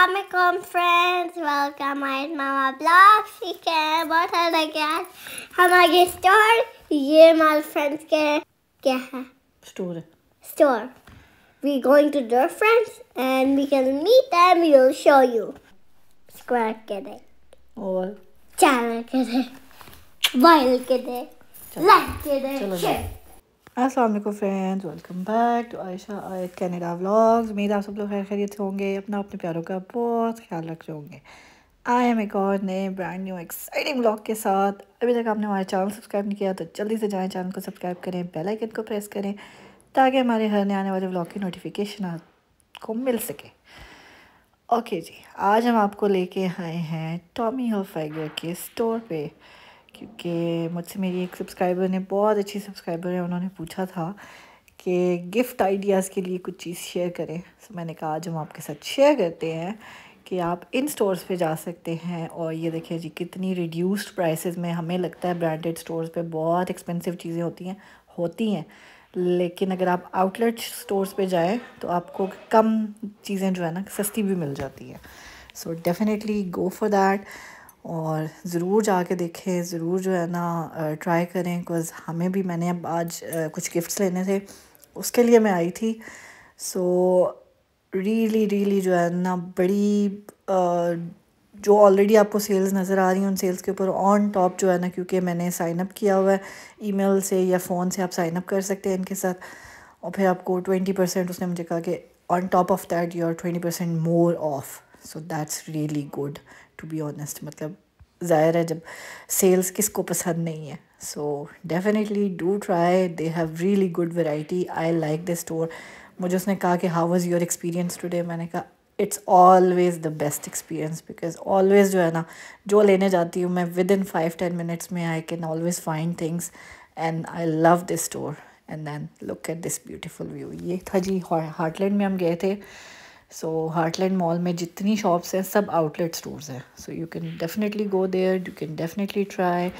Assalamualaikum friends, welcome my Mama Blogs। ठीक है, बहुत सारा लगे आज हमारे स्टोर। ये हमारे फ्रेंड्स के क्या है? Store. We going to their friends and we can meet them. We will show you. Subscribe करें और चैनल करें, वायरल करें, लाइक करें, शेयर। अस्सलाम वालेकुम friends, welcome back to Ayesha Ayat Canada vlogs. उम्मीद आप सब लोग खैरियत से होंगे, अपना अपने प्यारों का बहुत ख्याल रख रहे होंगे। आई एम एक और नए ब्रांड न्यू एक्साइटिंग व्लॉग के साथ। अभी तक आपने हमारा चैनल सब्सक्राइब नहीं किया तो जल्दी से जाएं, चैनल को सब्सक्राइब करें, बेल आइकन को प्रेस करें ताकि हमारे हर नए आने वाले व्लॉग की नोटिफिकेशन आपको मिल सके। ओके जी, आज हम आपको लेके आए हैं टॉमी हिलफिगर के स्टोर पे, क्योंकि मुझसे मेरी एक सब्सक्राइबर ने, बहुत अच्छी सब्सक्राइबर है, उन्होंने पूछा था कि गिफ्ट आइडियाज़ के लिए कुछ चीज़ शेयर करें। तो मैंने कहा आज हम आपके साथ शेयर करते हैं कि आप इन स्टोर्स पे जा सकते हैं। और ये देखिए जी, कितनी रिड्यूस्ड प्राइसेस में। हमें लगता है ब्रांडेड स्टोर्स पे बहुत एक्सपेंसिव चीज़ें होती हैं, लेकिन अगर आप आउटलेट स्टोर्स पे जाएं तो आपको कम चीज़ें जो है ना सस्ती भी मिल जाती हैं। So definitely go for that और ज़रूर जाके देखें, ज़रूर जो है ना ट्राई करें। बिकॉज़ हमें भी, मैंने अब आज कुछ गिफ्ट्स लेने थे, उसके लिए मैं आई थी। सो रियली जो है ना बड़ी जो ऑलरेडी आपको सेल्स नज़र आ रही हैं, उन सेल्स के ऊपर ऑन टॉप जो है ना, क्योंकि मैंने साइन अप किया हुआ है ईमेल से या फ़ोन से, आप साइन अप कर सकते हैं इनके साथ। और फिर आपको 20%, उसने मुझे कहा कि on top of that you are 20% more off. So that's really good to be honest. मतलब ज़ाहिर है जब सेल्स किसको पसंद नहीं है। So definitely do try, they have really good variety. I like this store. मुझे उसने कहा कि how was your experience today. मैंने कहा it's always the best experience, because always जो है ना, जो लेने जाती हूँ मैं विद इन 5-10 मिनट्स में I can always find things and I love this store. And then look at this beautiful view. ये था जी हार्टलैंड में हम गए थे। सो हार्टलैंड मॉल में जितनी शॉप्स हैं सब आउटलेट स्टोर्स हैं। So you can definitely go there, you can definitely try.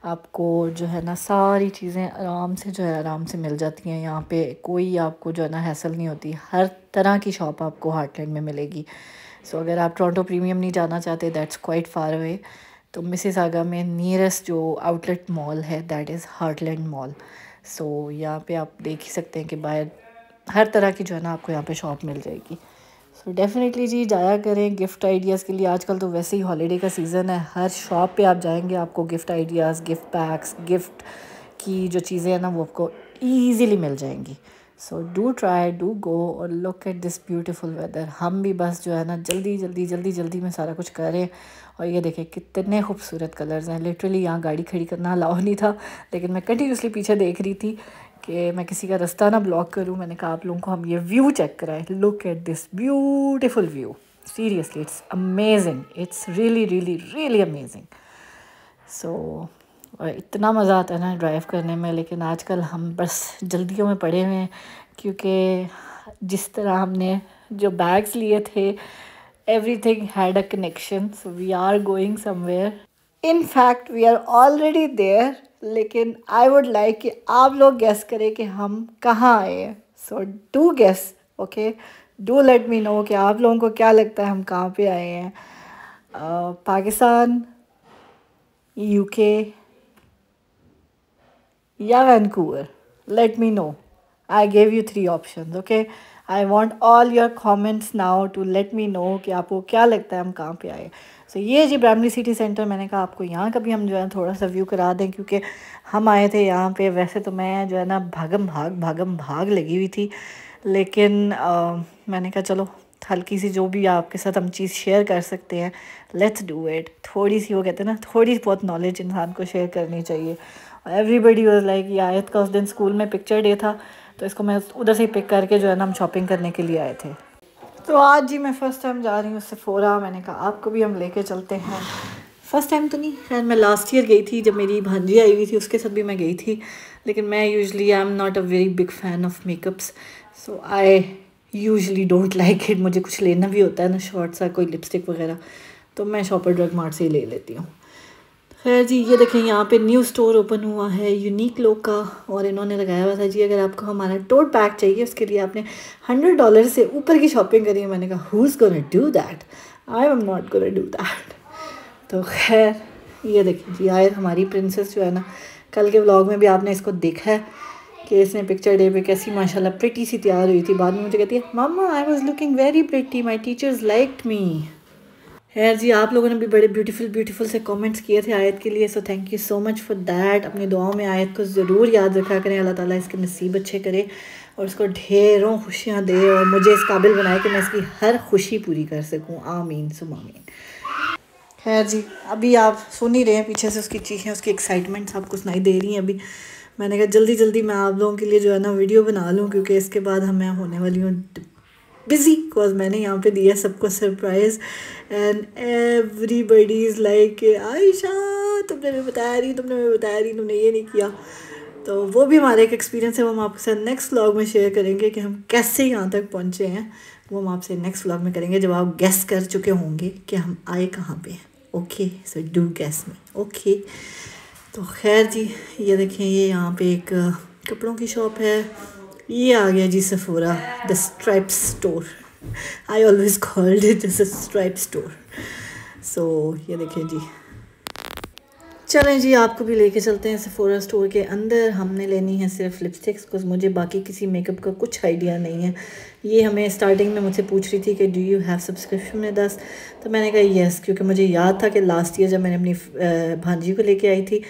आपको जो है ना सारी चीज़ें आराम से मिल जाती हैं यहाँ पे। कोई आपको जो है ना हैसल नहीं होती। हर तरह की शॉप आपको हार्टलैंड में मिलेगी। सो अगर आप टोरंटो प्रीमियम नहीं जाना चाहते, दैट्स क्वाइट फार अवे, तो मिसिसागा में नियरेस्ट जो आउटलेट मॉल है दैट इज़ हार्टलैंड मॉल। सो यहाँ पे आप देख ही सकते हैं कि बाहर हर तरह की जो है ना आपको यहाँ पे शॉप मिल जाएगी। सो डेफिनेटली जी जाया करें गिफ्ट आइडियाज़ के लिए। आजकल तो वैसे ही हॉलीडे का सीज़न है, हर शॉप पे आप जाएंगे आपको gift ideas, gift PACS, gift की जो चीज़ें हैं ना वो आपको ईज़िली मिल जाएंगी। So do try, do go और look at this beautiful weather. हम भी बस जो है ना जल्दी में सारा कुछ करें। और ये देखें कितने खूबसूरत कलर्स हैं। लिटरली यहाँ गाड़ी खड़ी करना अलाउ नहीं था, लेकिन मैं कंटिन्यूसली पीछे देख रही थी कि मैं किसी का रास्ता ना ब्लॉक करूं। मैंने कहा आप लोगों को हम ये व्यू चेक कराएं। Look at this beautiful view, seriously it's amazing, it's really amazing. So इतना मज़ा आता है ना ड्राइव करने में, लेकिन आजकल हम बस जल्दियों में पड़े हुए हैं, क्योंकि जिस तरह हमने जो बैग्स लिए थे, everything had a connection. So we are going somewhere, in fact we are already there. लेकिन आई वुड लाइक कि आप लोग गेस करें कि हम कहाँ आए हैं। So do guess, okay, do let me know कि आप लोगों को क्या लगता है हम कहाँ पे आए हैं। पाकिस्तान, यूके या Vancouver? Let me know. I gave you 3 options, okay. I want all your comments now to let me know कि आपको क्या लगता है हम कहाँ पे आए। सो ये जी ब्रामली सिटी सेंटर। मैंने कहा आपको यहाँ का भी हम जो है थोड़ा सा व्यू करा दें, क्योंकि हम आए थे यहाँ पे। वैसे तो मैं जो है ना भागम भाग लगी हुई थी, लेकिन मैंने कहा चलो हल्की सी जो भी आपके साथ हम चीज़ शेयर कर सकते हैं, लेट्स डू इट। थोड़ी सी, वो कहते हैं ना, थोड़ी बहुत नॉलेज इंसान को शेयर करनी चाहिए। एवरीबडी वाज लाइक, ये आयत का उस दिन स्कूल में पिक्चर डे था, तो इसको मैं उधर से ही पिक करके जो है ना हम शॉपिंग करने के लिए आए थे। तो आज जी मैं फ़र्स्ट टाइम जा रही हूँ सेफोरा। मैंने कहा आपको भी हम लेके चलते हैं। फ़र्स्ट टाइम तो नहीं, खैर मैं लास्ट ईयर गई थी जब मेरी भांजी आई हुई थी, उसके साथ भी मैं गई थी। लेकिन मैं usually I am not a very big fan of makeups, so I usually don't like it. मुझे कुछ लेना भी होता है ना, शॉर्ट सा कोई लिपस्टिक वगैरह, तो मैं शॉपर ड्रग मार्ट से ही ले लेती हूँ। खैर जी, ये देखें यहाँ पे न्यू स्टोर ओपन हुआ है यूनिक लोग का, और इन्होंने लगाया हुआ था जी अगर आपको हमारा टोट बैग चाहिए उसके लिए आपने $100 से ऊपर की शॉपिंग करी है। मैंने कहा who is gonna do that, I am not gonna do that. तो खैर ये देखें जी, आयत हमारी प्रिंसेस जो है ना, कल के व्लॉग में भी आपने इसको देखा है कि इसने पिक्चर डे पे कैसी माशाल्लाह प्रिटी सी तैयार हुई थी। बाद में मुझे कहती है mamma I was looking very pretty, my teachers liked me. खैर जी, आप लोगों ने भी बड़े ब्यूटीफुल से कमेंट्स किए थे आयत के लिए, so thank you so much for that. अपनी दुआओं में आयत को ज़रूर याद रखा करें, अल्लाह ताला इसके नसीब अच्छे करे और उसको ढेरों खुशियाँ दे और मुझे इस काबिल बनाए कि मैं इसकी हर खुशी पूरी कर सकूँ। आमीन सुम आमीन। खैर जी, अभी आप सुन ही रहे हैं पीछे से उसकी चीखें, उसकी एक्साइटमेंट आपको सुनाई दे रही हैं। अभी मैंने कहा जल्दी जल्दी मैं आप लोगों के लिए जो है ना वीडियो बना लूँ, क्योंकि इसके बाद मैं होने वाली हूँ बिज़ी, बिकॉज मैंने यहाँ पे दिया सबको surprise and everybody is like Ayesha तुमने भी बताया नहीं, तुमने ये नहीं किया। तो वो भी हमारा एक एक्सपीरियंस है, वो हम आपके साथ नेक्स्ट व्लॉग में शेयर करेंगे कि हम कैसे यहाँ तक पहुँचे हैं। वो हम आपसे नेक्स्ट व्लॉग में करेंगे जब आप गेस कर चुके होंगे कि हम आए कहाँ पे हैं। Okay, so do guess me. Okay, तो खैर जी, ये देखें ये यहाँ पे एक कपड़ों की शॉप है। ये आ गया जी Sephora the stripe store. I always called it the stripe store. So ये देखें जी, चलें जी आपको भी लेके चलते हैं सफोरा स्टोर के अंदर। हमने लेनी है सिर्फ लिपस्टिक्स, बिकॉज मुझे बाकी किसी मेकअप का कुछ आइडिया नहीं है। ये हमें स्टार्टिंग में मुझसे पूछ रही थी कि do you have subscription with us, तो मैंने कहा येस, क्योंकि मुझे याद था कि लास्ट ईयर जब मैंने अपनी भांजी को लेके आई थी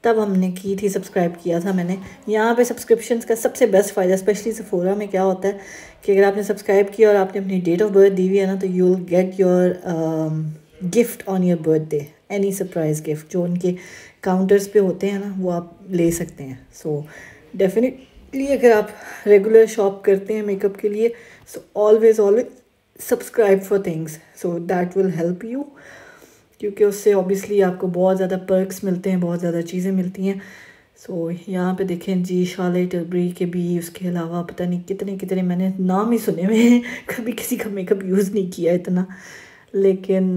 तब हमने की थी, सब्सक्राइब किया था मैंने। यहाँ पे सब्सक्रिप्शंस का सबसे बेस्ट फ़ायदा स्पेशली सफोरा में क्या होता है कि अगर आपने सब्सक्राइब किया और आपने अपनी डेट ऑफ बर्थ दी हुई है ना, तो you will get your gift on your birthday, any surprise gift जो उनके काउंटर्स पे होते हैं ना, वो आप ले सकते हैं। सो डेफिनेटली अगर आप रेगुलर शॉप करते हैं मेकअप के लिए, so always subscribe for things, so that will help you, क्योंकि उससे ऑब्वियसली आपको बहुत ज़्यादा पर्क्स मिलते हैं, बहुत ज़्यादा चीज़ें मिलती हैं। सो यहाँ पे देखें जी, शार्लेट टिलबरी के भी, उसके अलावा पता नहीं कितने कितने मैंने नाम ही सुने हुए हैं, कभी किसी का मेकअप यूज़ नहीं किया इतना, लेकिन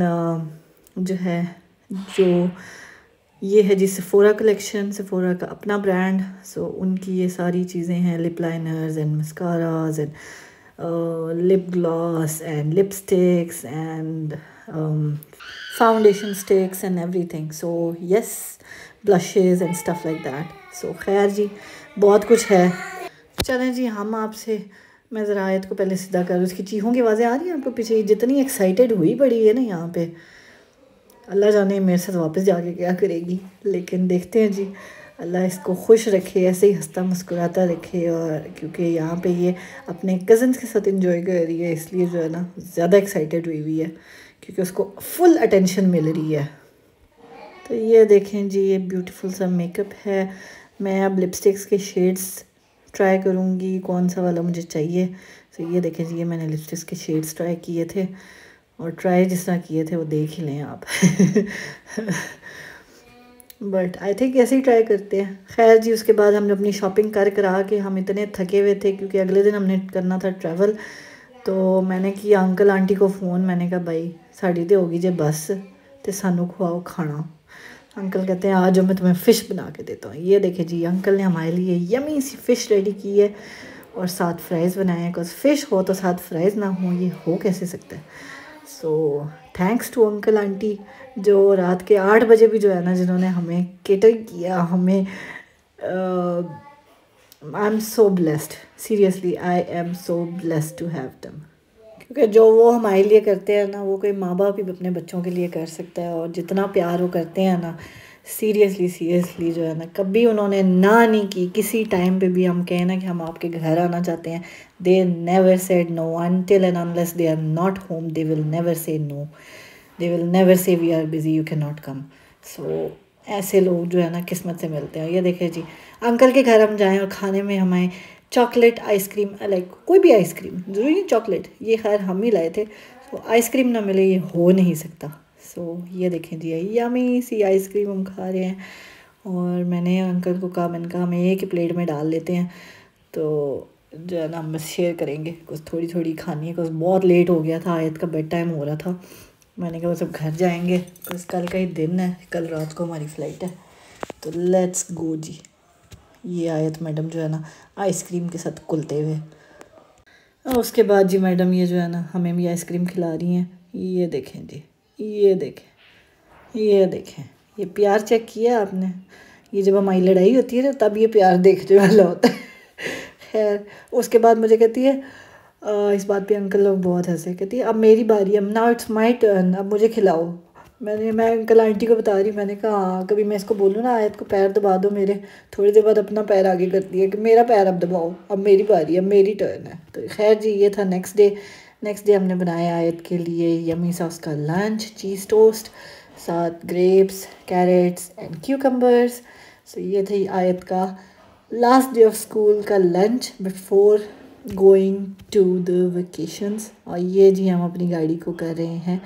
जो है जो ये है जी सफोरा कलेक्शन, सफोरा का अपना ब्रांड। सो उनकी ये सारी चीज़ें हैं, lip liners and mascaras and lip gloss and lipsticks and foundation sticks and everything. So yes, blushes and stuff like that. So खैर जी, बहुत कुछ है। चलें जी, हम आपसे, मैं ज़रा आयत को पहले सीधा कर, उसकी चीखों की आवाज़ें आ रही हैं आपको पीछे, जितनी एक्साइटेड हुई पड़ी है ना यहाँ पे, अल्लाह जाने मेरे साथ वापस जाके क्या करेगी। लेकिन देखते हैं जी, अल्लाह इसको खुश रखे, ऐसे ही हंसता मुस्कुराता रखे। और क्योंकि यहाँ पे ये अपने कज़न्स के साथ एंजॉय कर रही है, इसलिए जो है ना ज़्यादा एक्साइटेड हुई हुई है, क्योंकि उसको फुल अटेंशन मिल रही है। तो ये देखें जी, ये ब्यूटीफुल सा मेकअप है। मैं अब लिपस्टिक्स के शेड्स ट्राई करूँगी, कौन सा वाला मुझे चाहिए। तो ये देखें जी, ये मैंने लिपस्टिक्स के शेड्स ट्राई किए थे, और ट्राई जिस तरह किए थे वो देख ही लें आप। बट आई थिंक ऐसे ही ट्राई करते हैं। खैर जी, उसके बाद हमने अपनी शॉपिंग कर करा के हम इतने थके हुए थे, क्योंकि अगले दिन हमने करना था ट्रैवल। तो मैंने किया अंकल आंटी को फ़ोन, मैंने कहा भाई साड़ी तो होगी जे बस, तो सानू खुआओ खाना। अंकल कहते हैं आज मैं तुम्हें फ़िश बना के देता हूँ। ये देखे जी, अंकल ने हमारे लिए यमी सी फ़िश रेडी की है और साथ फ्राइज़ बनाए हैं, बिकॉज फ़िश हो तो साथ फ्राइज़ ना हो, ये हो कैसे सकता है। So thanks to uncle aunty, जो रात के 8 बजे भी जो है ना, जिन्होंने हमें केटर किया, हमें I am so blessed, seriously I am so blessed to have them. क्योंकि जो वो हमारे लिए करते हैं ना, वो कोई माँ बाप ही अपने बच्चों के लिए कर सकता है। और जितना प्यार वो करते हैं ना, सीरियसली जो है ना, कभी उन्होंने ना नहीं की। किसी टाइम पे भी हम कहें ना कि हम आपके घर आना चाहते हैं, they never said no until and unless they are not home, they will never say no, they will never say we are busy, you can not come. So ऐसे लोग जो है ना किस्मत से मिलते हैं। ये देखें जी, अंकल के घर हम जाएँ और खाने में हमें चॉकलेट आइसक्रीम, लाइक कोई भी आइसक्रीम, ज़रूरी नहीं चॉकलेट, ये खैर हम ही लाए थे, तो आइसक्रीम ना मिले ये हो नहीं सकता। सो ये देखें जी, यमी सी आइसक्रीम हम खा रहे हैं। और मैंने अंकल को कहा, मैंने कहा हमें एक ही प्लेट में डाल लेते हैं, तो जो है ना हम बस शेयर करेंगे, कुछ थोड़ी थोड़ी खानी है, कुछ बहुत लेट हो गया था, आयत का बेड टाइम हो रहा था। मैंने कहा बस अब घर जाएंगे, बस कल का ही दिन है, कल रात को हमारी फ़्लाइट है, तो लेट्स गो जी। ये आयत मैडम जो है ना आइसक्रीम के साथ कुलते हुए, और उसके बाद जी मैडम ये जो है ना हमें भी आइसक्रीम खिला रही हैं। ये देखें जी, ये देखें, ये देखें, ये प्यार चेक किया आपने? ये जब हमारी लड़ाई होती है ना तब ये प्यार देखने वाला होता है। खैर उसके बाद मुझे कहती है इस बात पे अंकल लोग बहुत हंसे, कहती है अब मेरी बारी, अब नाउ इट्स माय टर्न, अब मुझे खिलाओ। मैं अंकल आंटी को बता रही, मैंने कहा हाँ कभी मैं इसको बोलूँ ना आयत को पैर दबा दो मेरे, थोड़ी देर बाद अपना पैर आगे करती है कि मेरा पैर अब दबाओ, अब मेरी बारी, अब मेरी टर्न है। तो खैर जी ये था नेक्स्ट डे हमने बनाया आयत के लिए यमी सा उसका लंच, चीज़ टोस्ट, साथ ग्रेप्स, कैरेट्स एंड क्यूकम्बर्स। सो ये थी आयत का लास्ट डे ऑफ स्कूल का lunch before going to the vacations. और ये जी हम अपनी गाड़ी को कर रहे हैं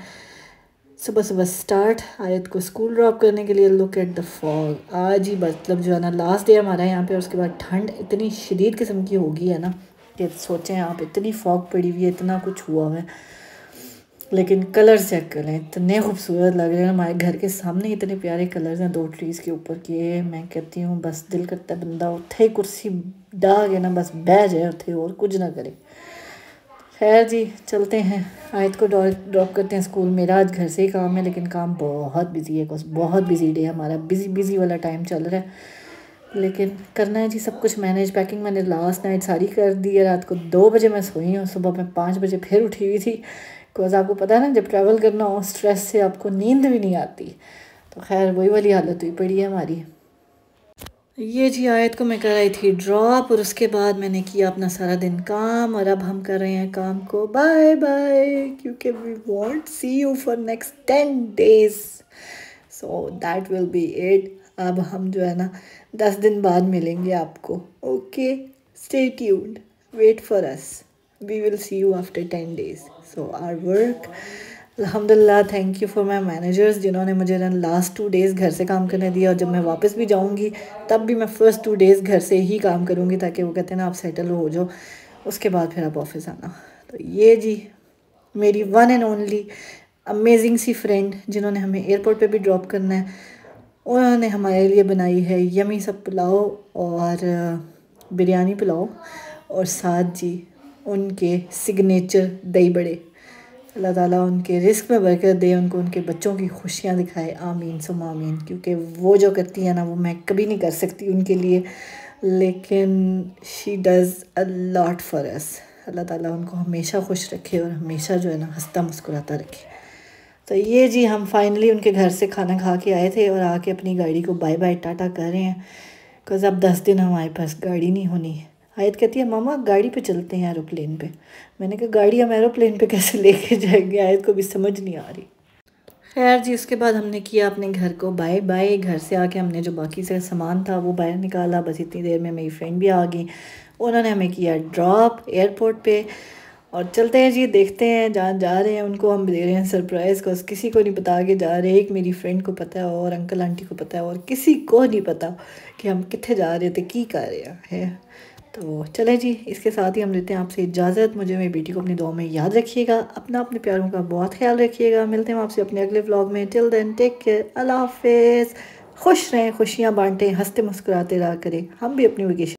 सुबह सुबह स्टार्ट आयत को स्कूल ड्रॉप करने के लिए। लुक एट द फॉग, आज ही मतलब जो है ना लास्ट डे हमारा यहाँ पे, और उसके बाद ठंड इतनी शदीद किस्म की होगी है ना कि सोचें आप, इतनी फॉग पड़ी हुई है, इतना कुछ हुआ है, लेकिन कलर्स चेक करें इतने खूबसूरत लग रहे हैं। हमारे घर के सामने इतने प्यारे कलर्स हैं 2 ट्रीज़ के ऊपर के, मैं कहती हूँ बस दिल करता है बंदा उत्थे कुर्सी डाह के ना बस बह जाए उत्थे और कुछ ना करे। खैर जी चलते हैं, आयत को ड्रॉप करते हैं स्कूल। मेरा आज घर से ही काम है, लेकिन काम बहुत बिजी है, बहुत बिजी डे हमारा, बिजी वाला टाइम चल रहा है, लेकिन करना है जी सब कुछ मैनेज। पैकिंग मैंने लास्ट नाइट सारी कर दी है, रात को 2 बजे मैं सोई हूँ, सुबह मैं 5 बजे फिर उठी हुई थी, बिकॉज आपको पता है ना जब ट्रैवल करना हो स्ट्रेस से आपको नींद भी नहीं आती। तो खैर वही वाली हालत हुई पड़ी है हमारी। ये जी आयत को मैं कराई थी ड्रॉप, और उसके बाद मैंने किया अपना सारा दिन काम, और अब हम कर रहे हैं काम को बाय बाय, क्योंकि we won't see you for next 10 days, so that will be it. अब हम जो है ना 10 दिन बाद मिलेंगे आपको। Okay stay tuned, wait for us, we will see you after 10 days। So our work अल्हम्दुलिल्लाह, thank you for my managers जिन्होंने मुझे ना लास्ट 2 days घर से काम करने दिया, और जब मैं वापस भी जाऊंगी तब भी मैं फ़र्स्ट 2 days घर से ही काम करूंगी, ताकि वो कहते हैं ना आप सेटल हो जाओ, उसके बाद फिर आप ऑफिस आना। तो ये जी मेरी वन एंड ओनली अमेजिंग सी फ्रेंड जिन्होंने हमें एयरपोर्ट पे भी ड्रॉप करना है, उन्होंने हमारे लिए बनाई है यमी सा पुलाव और बिरयानी पुलाव, और साथ जी उनके सिग्नेचर दही बड़े। अल्लाह ताला उनके रिस्क में बरकत दे, उनको उनके बच्चों की खुशियाँ दिखाए, आमीन सुम आमीन। क्योंकि वो जो करती है ना वो मैं कभी नहीं कर सकती उनके लिए, लेकिन she does a lot for us. अल्लाह ताला उनको हमेशा खुश रखे और हमेशा जो है ना हंसता मुस्कुराता रखे। तो ये जी हम फाइनली उनके घर से खाना खा के आए थे, और आके अपनी गाड़ी को बाय बाय टाटा कर रहे हैं, बिकॉज़ अब 10 दिन हमारे पास गाड़ी नहीं होनी है। आयत कहती है मामा गाड़ी पे चलते हैं एरोप्लेन पे। मैंने कहा गाड़ी हम एरोप्लेन पे कैसे लेके जाएंगे, आयत को भी समझ नहीं आ रही। खैर जी उसके बाद हमने किया अपने घर को बाय बाय। घर से आके हमने जो बाकी से सामान था वो बाहर निकाला, बस इतनी देर में मेरी फ्रेंड भी आ गई, उन्होंने हमें किया ड्रॉप एयरपोर्ट पे, और चलते हैं जी, देखते हैं जहाँ जा रहे हैं उनको हम दे रहे हैं सरप्राइज़ को, किसी को नहीं बता के जा रहे। एक मेरी फ्रेंड को पता है और अंकल आंटी को पता है, और किसी को नहीं पता कि हम कितने जा रहे थे, की कर रहे हैं। तो चले जी इसके साथ ही हम लेते हैं आपसे इजाज़त। मुझे मेरी बेटी को अपनी दुआ में याद रखिएगा, अपने प्यारों का बहुत ख्याल रखिएगा। मिलते हैं आपसे अपने अगले व्लॉग में। टिल देन टेक केयर, अल्लाह हाफिज़। खुश रहें, खुशियाँ बांटें, हंसते मुस्कुराते रहा करें। हम भी अपनी वेकेशन